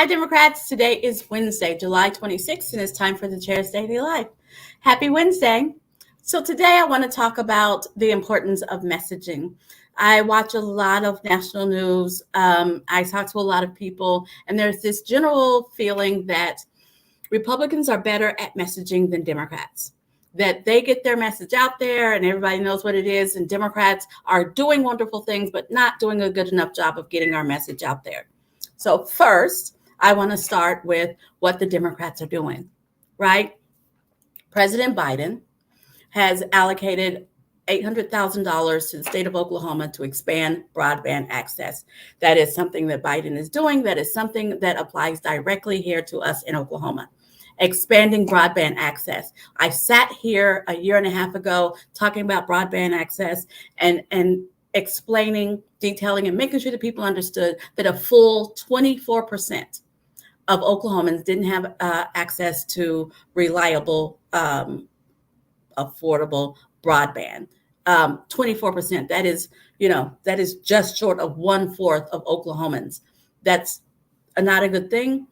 Hi, Democrats. Today is Wednesday, July 26th, and it's time for the Chair's Daily Life. Happy Wednesday. So today I want to talk about the importance of messaging. I watch a lot of national news. I talk to a lot of people, and there's this general feeling that Republicans are better at messaging than Democrats, that they get their message out there and everybody knows what it is, and Democrats are doing wonderful things, but not doing a good enough job of getting our message out there. So first, I want to start with what the Democrats are doing, right? President Biden has allocated $800,000 to the state of Oklahoma to expand broadband access. That is something that Biden is doing. That is something that applies directly here to us in Oklahoma. Expanding broadband access. I sat here a year and a half ago talking about broadband access and explaining, detailing, and making sure that people understood that a full 24% of Oklahomans didn't have access to reliable, affordable broadband. 24%. That is just short of 1/4 of Oklahomans. That's not a good thing.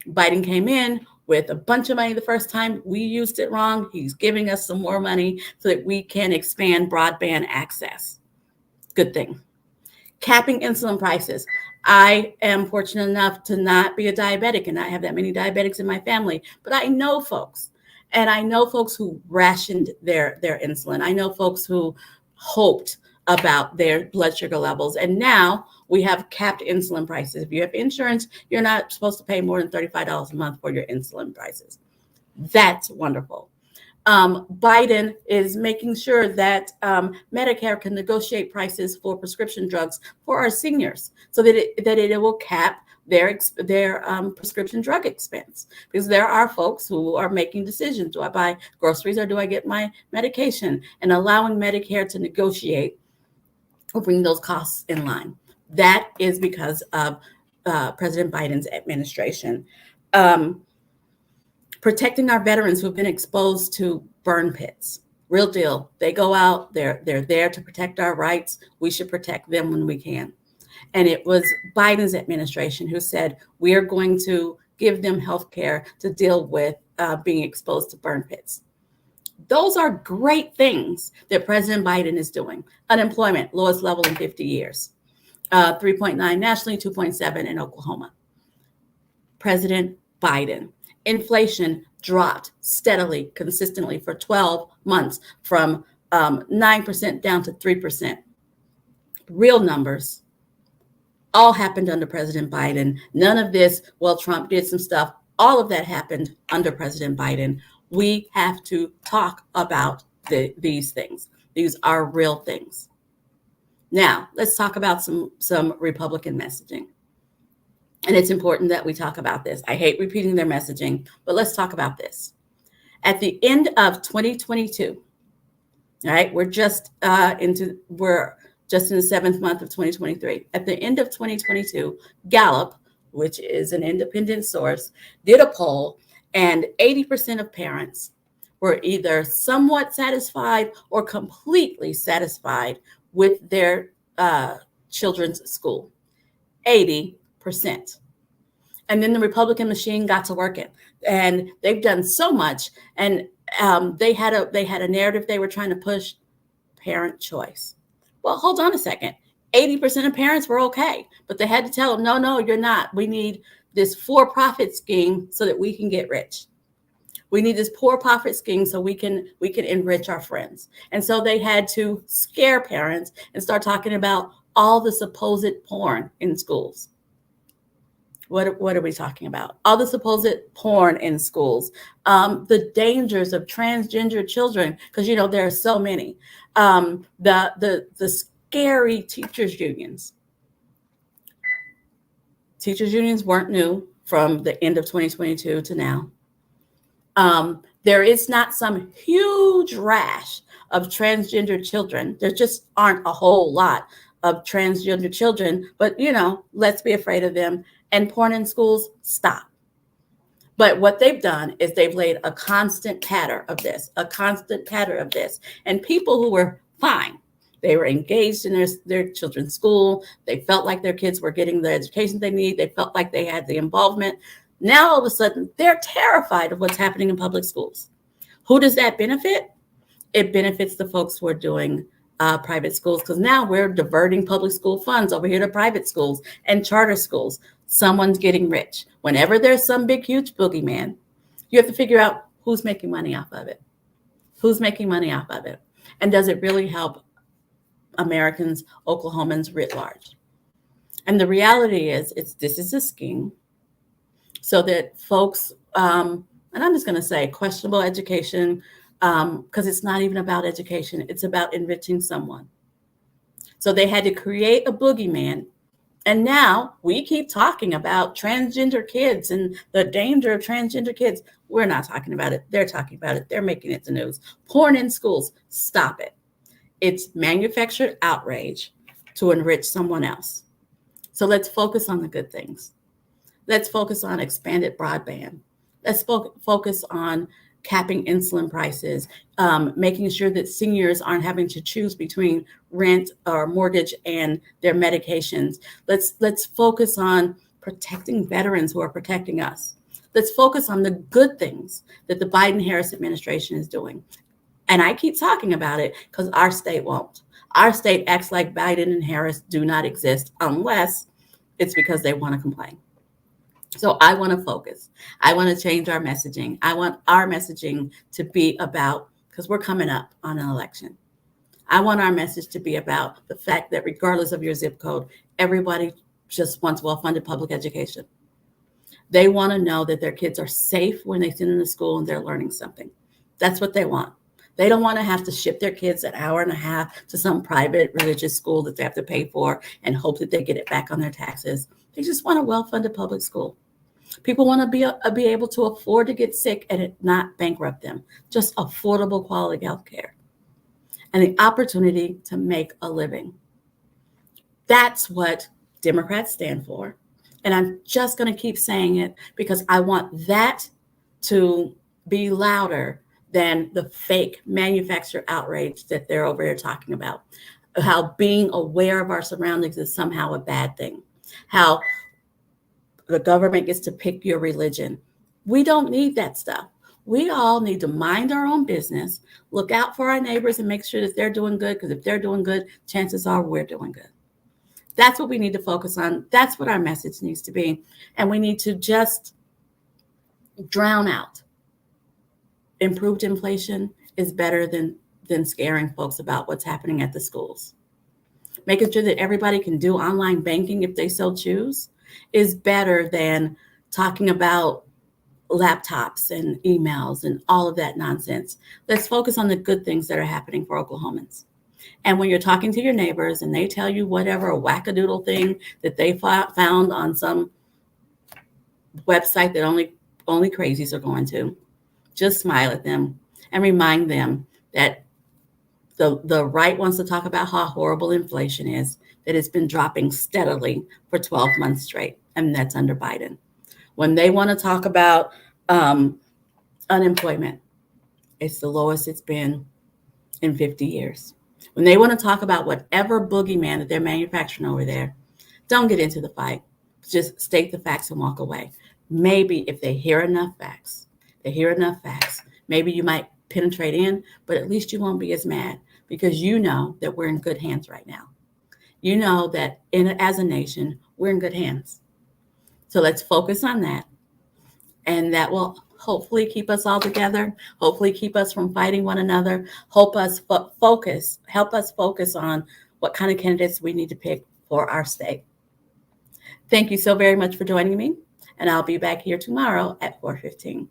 Biden came in with a bunch of money the first time. We used it wrong. He's giving us some more money so that we can expand broadband access. Good thing. Capping insulin prices. I am fortunate enough to not be a diabetic and not have that many diabetics in my family, but I know folks, and I know folks who rationed their insulin. I know folks who hoped about their blood sugar levels, and now we have capped insulin prices. If you have insurance, you're not supposed to pay more than $35 a month for your insulin prices. That's wonderful. Biden is making sure that Medicare can negotiate prices for prescription drugs for our seniors, so that it will cap their prescription drug expense, because there are folks who are making decisions: do I buy groceries or do I get my medication? And allowing Medicare to negotiate or bring those costs in line. That is because of President Biden's administration. Protecting our veterans who've been exposed to burn pits. Real deal. They go out, they're there to protect our rights. We should protect them when we can. And it was Biden's administration who said, we are going to give them health care to deal with being exposed to burn pits. Those are great things that President Biden is doing. Unemployment, lowest level in 50 years. 3.9 nationally, 2.7 in Oklahoma. President Biden. Inflation dropped steadily, consistently for 12 months from 9% down to 3%. Real numbers. All happened under President Biden. None of this, well, Trump did some stuff. All of that happened under President Biden. We have to talk about these things. These are real things. Now, let's talk about some Republican messaging. And it's important that we talk about this. I hate repeating their messaging, but let's talk about this. At the end of 2022, all right, we're just in the seventh month of 2023. At the end of 2022, Gallup, which is an independent source, did a poll, and 80% of parents were either somewhat satisfied or completely satisfied with their children's school. 80%. And then the Republican machine got to working, and they've done so much. And they had a narrative they were trying to push: parent choice. Well, hold on a second. 80% of parents were okay, but they had to tell them, no, you're not. We need this for-profit scheme so that we can get rich. We need this for-profit scheme so we can enrich our friends. And so they had to scare parents and start talking about all the supposed porn in schools. What are we talking about? All the supposed porn in schools, the dangers of transgender children, because there are so many. The scary teachers unions. Teachers unions weren't new from the end of 2022 to now. There is not some huge rash of transgender children. There just aren't a whole lot of transgender children, but let's be afraid of them. And porn in schools, stop. But what they've done is they've laid a constant patter of this. And people who were fine, They were engaged in their children's school. They felt like their kids were getting the education they need. They felt like they had the involvement. Now, all of a sudden, they're terrified of what's happening in public schools. Who does that benefit? It benefits the folks who are doing private schools, because now we're diverting public school funds over here to private schools and charter schools. Someone's getting rich. Whenever there's some big, huge boogeyman, you have to figure out who's making money off of it. Who's making money off of it? And does it really help Americans, Oklahomans writ large? And the reality is, this is a scheme so that folks, and I'm just going to say questionable education, because it's not even about education. It's about enriching someone. So they had to create a boogeyman. And now we keep talking about transgender kids and the danger of transgender kids. We're not talking about it. They're talking about it. They're making it the news. Porn in schools. Stop it. It's manufactured outrage to enrich someone else. So let's focus on the good things. Let's focus on expanded broadband. Let's focus on capping insulin prices, making sure that seniors aren't having to choose between rent or mortgage and their medications. Let's focus on protecting veterans who are protecting us. Let's focus on the good things that the Biden-Harris administration is doing. And I keep talking about it because our state won't. Our state acts like Biden and Harris do not exist unless it's because they want to complain. So I want to focus. I want to change our messaging. I want our messaging to be about, because we're coming up on an election. I want our message to be about the fact that regardless of your zip code, everybody just wants well-funded public education. They want to know that their kids are safe when they send them to school and they're learning something. That's what they want. They don't want to have to ship their kids an hour and a half to some private religious school that they have to pay for and hope that they get it back on their taxes. They just want a well-funded public school. People want to be able to afford to get sick and it not bankrupt them. Just affordable quality health care and the opportunity to make a living. That's what Democrats stand for. And I'm just going to keep saying it because I want that to be louder than the fake manufactured outrage that they're over here talking about. How being aware of our surroundings is somehow a bad thing. How the government gets to pick your religion. We don't need that stuff. We all need to mind our own business, look out for our neighbors and make sure that they're doing good, because if they're doing good, chances are we're doing good. That's what we need to focus on. That's what our message needs to be. And we need to just drown out. Improved inflation is better than scaring folks about what's happening at the schools. Making sure that everybody can do online banking if they so choose is better than talking about laptops and emails and all of that nonsense. Let's focus on the good things that are happening for Oklahomans. And when you're talking to your neighbors and they tell you whatever a wackadoodle thing that they found on some website that only crazies are going to, just smile at them and remind them that the right wants to talk about how horrible inflation is, that it's been dropping steadily for 12 months straight, and that's under Biden. When they want to talk about unemployment, it's the lowest it's been in 50 years. When they want to talk about whatever boogeyman that they're manufacturing over there, don't get into the fight. Just state the facts and walk away. Maybe if they hear enough facts, maybe you might penetrate in, but at least you won't be as mad because you know that we're in good hands right now. You know that as a nation, we're in good hands. So let's focus on that. And that will hopefully keep us all together, hopefully keep us from fighting one another, help us focus on what kind of candidates we need to pick for our state. Thank you so very much for joining me, and I'll be back here tomorrow at 4:15.